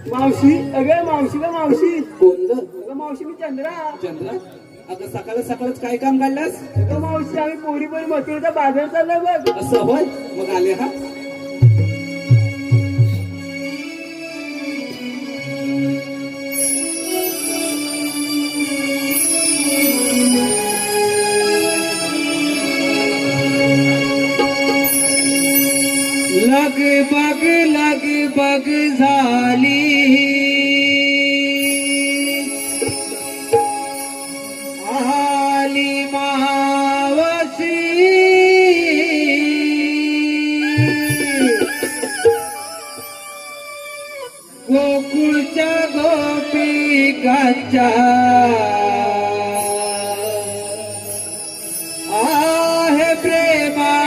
मावशी अगं मावशी ग मावशी कोण ग? अगं मावशी मी चंद्रा. चंद्रा, अगं सकाळ सकाळच काय काम काढलास? अगं मावशी आम्ही पोरी पोरी मथुरेचा बाजार चालला बघ. असं होय, मग आले हा. लगबग झाली आली मावशी गोकुळच्या गोपिकांच्या आहे प्रेमाची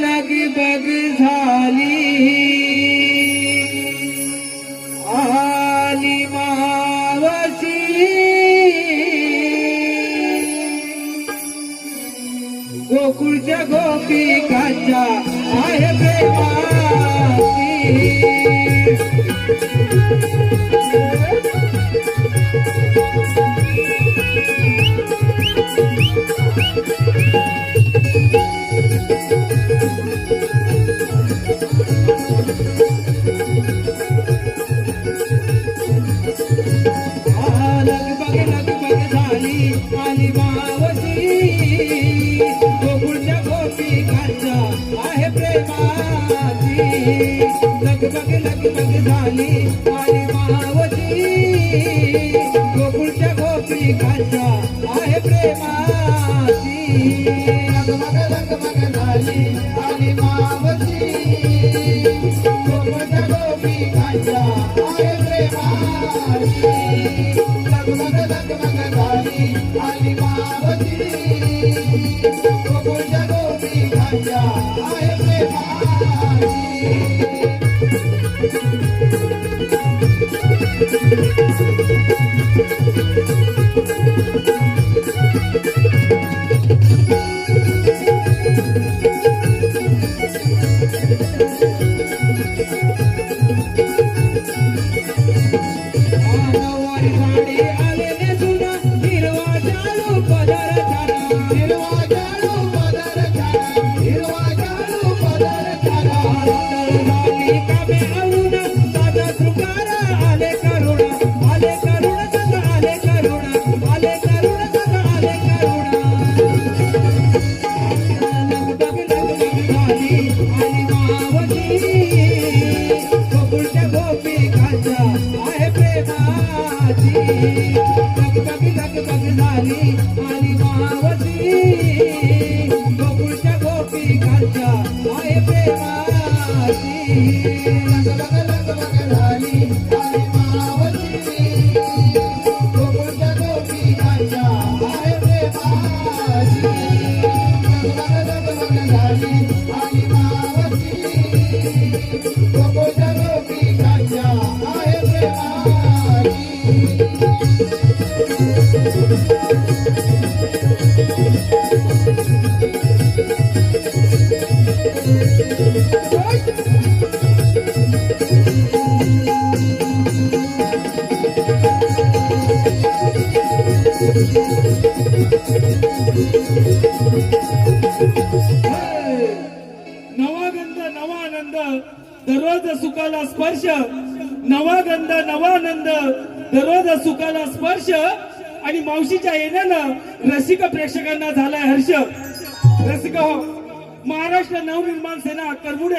लगबग झाली आली मावशी गोकुळच्या गोपिकांच्या आहे प्रेमाची लगबग झाली आली मावशी गोकुळच्या गोपिकांच्या आहे प्रेमाची लगबग झाली आली मावशी गोकुळच्या गोपिकांच्या आहे प्रेमाची लगबग झाली आली मावशी गोकुळच्या गोपिकांच्या आहे प्रेमाची लगबग झाली आली मावशी गोकुळच्या गोपिकांच्या आहे प्रेमाची लगबग झाली आली मावशी गोकुळच्या गोपिकांच्या आहे प्रेमाची लगबग झाली आली मावशी गोकुळच्या गोपिकांच्या आहे प्रेमाची लगबग झाली आली मावशी गोकुळच्या गोपिकांच्या आहे प्रेमाची नवा गंध नवा आनंद दररोज सुखाला स्पर्श नवा गंध नवा आनंद दररोज सुखाला स्पर्श आणि मावशीच्या येण्यानं रसिक प्रेक्षकांना झालाय हर्ष. रसिक हो, महाराष्ट्र नवनिर्माण सेना करमुडे